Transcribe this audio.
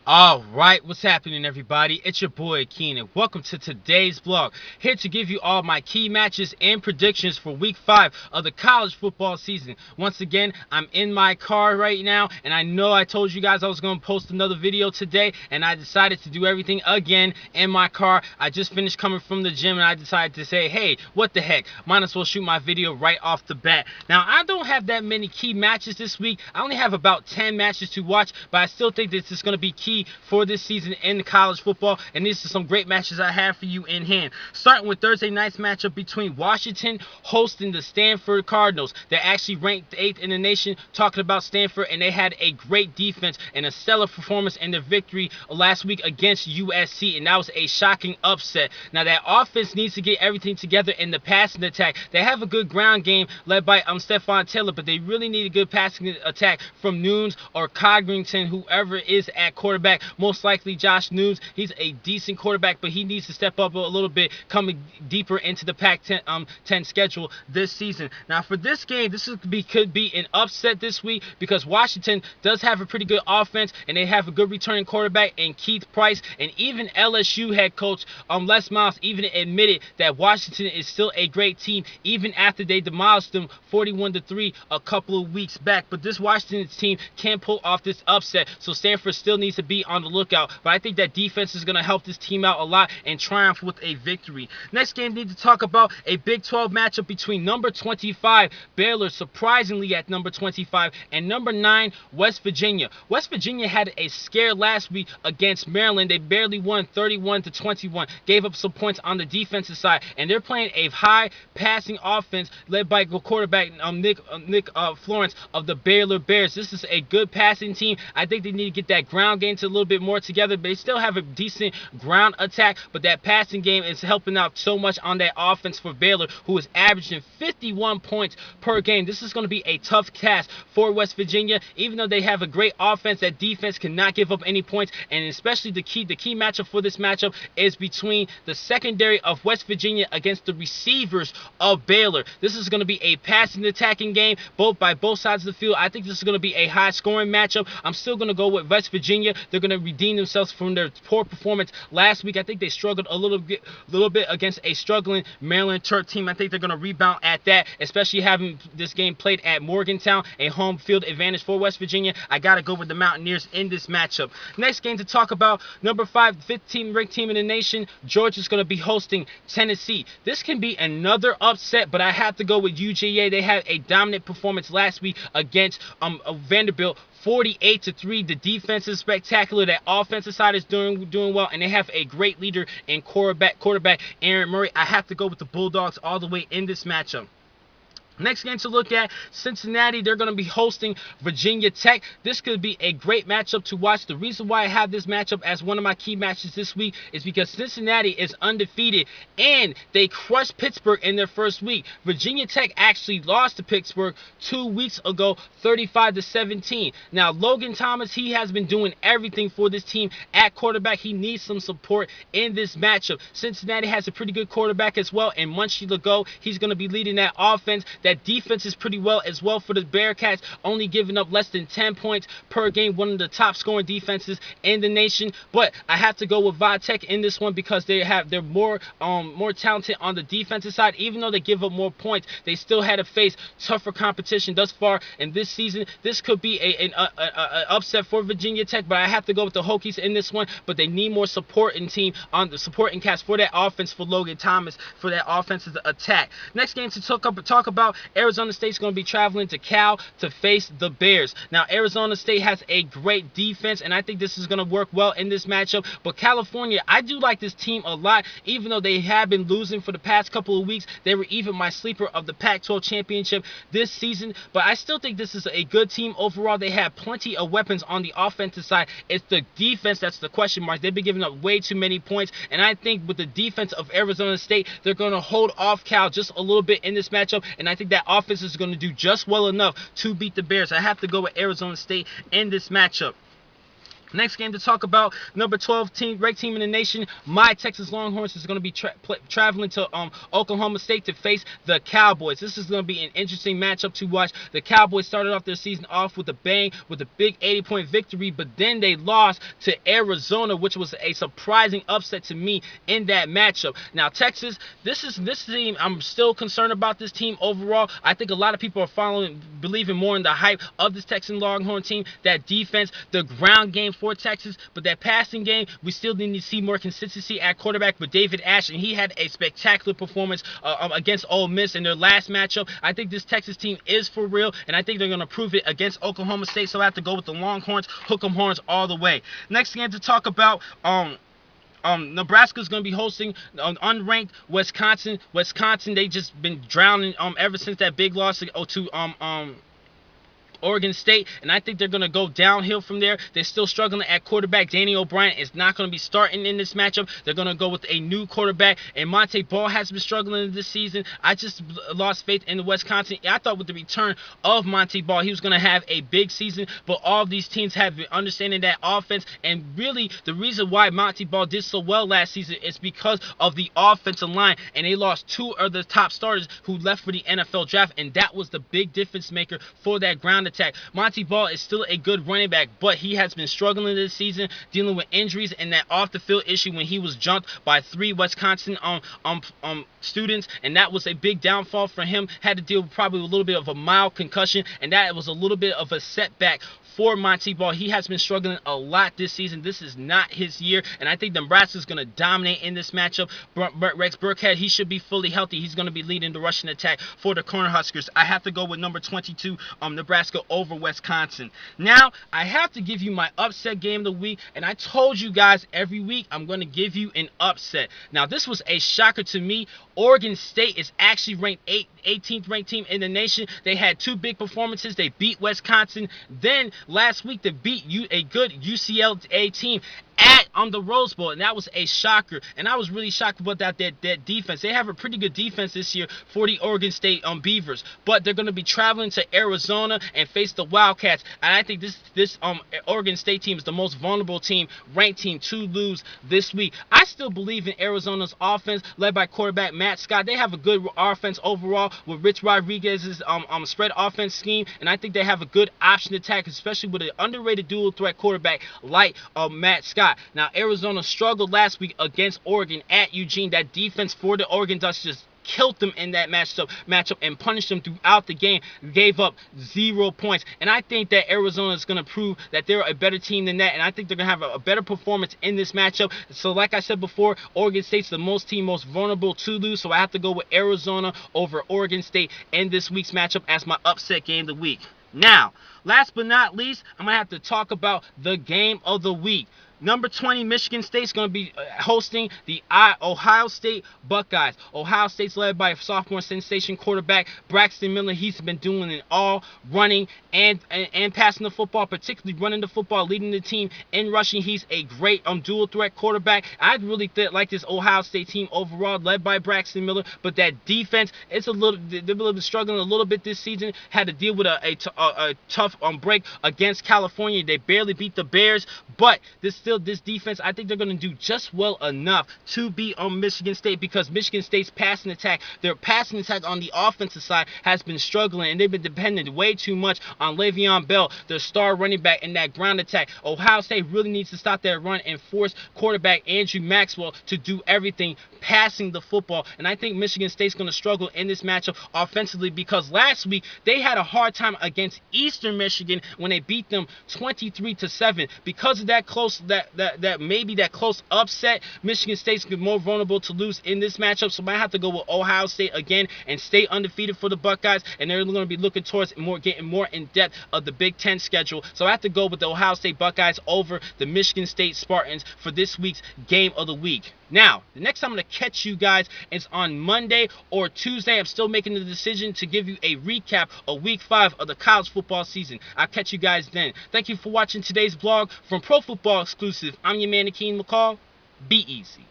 Alright, what's happening everybody? It's your boy Keenan. Welcome to today's vlog. Here to give you all my key matches and predictions for week 5 of the college football season. Once again, I'm in my car right now, and I know I told you guys I was going to post another video today, and I decided to do everything again in my car. I just finished coming from the gym, and I decided to say, hey, what the heck? Might as well shoot my video right off the bat. Now, I don't have that many key matches this week. I only have about 10 matches to watch, but I still think this is going to be key for this season in college football, and these are some great matches I have for you in hand. Starting with Thursday night's matchup between Washington hosting the Stanford Cardinals. They're actually ranked 8th in the nation, talking about Stanford, and they had a great defense and a stellar performance in their victory last week against USC, and that was a shocking upset. Now, that offense needs to get everything together in the passing attack. They have a good ground game led by Stephon Taylor, but they really need a good passing attack from Nunes or Codrington, whoever is at quarterback. Most likely Josh Nunes. He's a decent quarterback, but he needs to step up a little bit coming deeper into the Pac-10 schedule this season. Now, for this game, could be an upset this week because Washington does have a pretty good offense, and they have a good returning quarterback in Keith Price, and even LSU head coach Les Miles even admitted that Washington is still a great team even after they demolished them 41-3 a couple of weeks back. But this Washington team can pull off this upset, so Stanford still needs to be on the lookout. But I think that defense is going to help this team out a lot and triumph with a victory. Next game, need to talk about a Big 12 matchup between number 25 Baylor, surprisingly at number 25, and number 9 West Virginia. West Virginia had a scare last week against Maryland. They barely won 31-21, gave up some points on the defensive side, and they're playing a high passing offense led by quarterback Nick Florence of the Baylor Bears. This is a good passing team. I think they need to get that ground game to a little bit more together, but they still have a decent ground attack, but that passing game is helping out so much on that offense for Baylor, who is averaging 51 points per game. This is going to be a tough task for West Virginia. Even though they have a great offense, that defense cannot give up any points, and especially the key matchup for this matchup is between the secondary of West Virginia against the receivers of Baylor. This is going to be a passing attacking game by both sides of the field. I think this is going to be a high scoring matchup. I'm still going to go with West Virginia. They're going to redeem themselves from their poor performance last week. I think they struggled a little bit against a struggling Maryland Terp team. I think they're going to rebound at that, especially having this game played at Morgantown, a home field advantage for West Virginia. I got to go with the Mountaineers in this matchup. Next game to talk about, number 5, 15th ranked team in the nation, Georgia's going to be hosting Tennessee. This can be another upset, but I have to go with UGA. They had a dominant performance last week against Vanderbilt, 48-3. The defense is spectacular. That offensive side is doing well, and they have a great leader in quarterback Aaron Murray. I have to go with the Bulldogs all the way in this matchup. Next game to look at, Cincinnati. They're going to be hosting Virginia Tech. This could be a great matchup to watch. The reason why I have this matchup as one of my key matches this week is because Cincinnati is undefeated, and they crushed Pittsburgh in their first week. Virginia Tech actually lost to Pittsburgh 2 weeks ago, 35-17. Now, Logan Thomas, he has been doing everything for this team at quarterback. He needs some support in this matchup. Cincinnati has a pretty good quarterback as well, and Munchie Legault, he's going to be leading that offense. That defense is pretty well as well for the Bearcats, only giving up less than 10 points per game, one of the top scoring defenses in the nation. But I have to go with Tech in this one because they're more talented on the defensive side. Even though they give up more points, they still had to face tougher competition thus far in this season. This could be an upset for Virginia Tech, but I have to go with the Hokies in this one. But they need more supporting team on the supporting cast for that offense for Logan Thomas, for that offensive attack. Next game to talk about, Arizona State's going to be traveling to Cal to face the Bears. Now, Arizona State has a great defense, and I think this is going to work well in this matchup. But California, I do like this team a lot, even though they have been losing for the past couple of weeks. They were even my sleeper of the Pac-12 championship this season, but I still think this is a good team overall. They have plenty of weapons on the offensive side. It's the defense that's the question mark. They've been giving up way too many points, and I think with the defense of Arizona State, they're going to hold off Cal just a little bit in this matchup, and I think that offense is going to do just well enough to beat the Bears. I have to go with Arizona State in this matchup. Next game to talk about, number 12 team, ranked team in the nation, my Texas Longhorns is going to be traveling to Oklahoma State to face the Cowboys. This is going to be an interesting matchup to watch. The Cowboys started off their season off with a bang, with a big 80-point victory, but then they lost to Arizona, which was a surprising upset to me in that matchup. Now, Texas, this team, I'm still concerned about this team overall. I think a lot of people are believing more in the hype of this Texan Longhorn team. That defense, the ground game for Texas, but that passing game, we still need to see more consistency at quarterback with David Ash, and he had a spectacular performance against Ole Miss in their last matchup. I think this Texas team is for real, and I think they're going to prove it against Oklahoma State, so I have to go with the Longhorns, hook 'em horns all the way. Next game to talk about, Nebraska's going to be hosting unranked Wisconsin. Wisconsin, they just been drowning ever since that big loss to Oregon State, and I think they're going to go downhill from there. They're still struggling at quarterback. Danny O'Brien is not going to be starting in this matchup. They're going to go with a new quarterback, and Monte Ball has been struggling this season. I just lost faith in Wisconsin. I thought with the return of Monte Ball, he was going to have a big season, but all of these teams have been understanding that offense, and really the reason why Monte Ball did so well last season is because of the offensive line, and they lost two of the top starters who left for the NFL draft, and that was the big difference maker for that ground attack. Monte Ball is still a good running back, but he has been struggling this season, dealing with injuries and that off the field issue when he was jumped by 3 Wisconsin students, and that was a big downfall for him. Had to deal with probably a little bit of a mild concussion, and that was a little bit of a setback for Monte Ball. He has been struggling a lot this season. This is not his year, and I think Nebraska is going to dominate in this matchup. Rex Burkhead, he should be fully healthy. He's going to be leading the rushing attack for the Cornhuskers. I have to go with number 22, Nebraska over Wisconsin. Now, I have to give you my upset game of the week, and I told you guys every week I'm going to give you an upset. Now, this was a shocker to me. Oregon State is actually ranked 18th ranked team in the nation. They had 2 big performances. They beat Wisconsin. Then last week they beat a good UCLA team at the Rose Bowl, and that was a shocker. And I was really shocked about that defense. They have a pretty good defense this year for the Oregon State Beavers, but they're going to be traveling to Arizona and face the Wildcats. And I think this Oregon State team is the most vulnerable team, ranked team to lose this week. I still believe in Arizona's offense, led by quarterback Matt Scott. They have a good offense overall with Rich Rodriguez's spread offense scheme, and I think they have a good option attack, especially with an underrated dual threat quarterback like Matt Scott. Now, Arizona struggled last week against Oregon at Eugene. That defense for the Oregon Ducks just killed them in that matchup and punished them throughout the game, gave up 0 points. And I think that Arizona is going to prove that they're a better team than that, and I think they're going to have a better performance in this matchup. So like I said before, Oregon State's the most vulnerable to lose, so I have to go with Arizona over Oregon State in this week's matchup as my upset game of the week. Now, last but not least, I'm going to have to talk about the game of the week. Number 20, Michigan State's going to be hosting the Ohio State Buckeyes. Ohio State's led by sophomore sensation quarterback Braxton Miller. He's been doing it all, running and passing the football, particularly running the football, leading the team in rushing. He's a great dual threat quarterback. I really like this Ohio State team overall, led by Braxton Miller, but that defense, they've been struggling a little bit this season. Had to deal with a tough break against California. They barely beat the Bears, but this defense, I think they're going to do just well enough to beat Michigan State, because Michigan State's passing attack, their passing attack on the offensive side has been struggling, and they've been dependent way too much on Le'Veon Bell, their star running back, in that ground attack. Ohio State really needs to stop that run and force quarterback Andrew Maxwell to do everything passing the football, and I think Michigan State's going to struggle in this matchup offensively, because last week they had a hard time against Eastern Michigan when they beat them 23-7. Because of that close upset, Michigan State's more vulnerable to lose in this matchup, so I might have to go with Ohio State again and stay undefeated for the Buckeyes, and they're going to be looking towards getting more in depth of the Big Ten schedule. So I have to go with the Ohio State Buckeyes over the Michigan State Spartans for this week's game of the week. Now, the next time I'm going to catch you guys is on Monday or Tuesday. I'm still making the decision to give you a recap of Week 5 of the college football season. I'll catch you guys then. Thank you for watching today's vlog from Pro Football Exclusive. I'm your man, Akeem McCall. Be easy.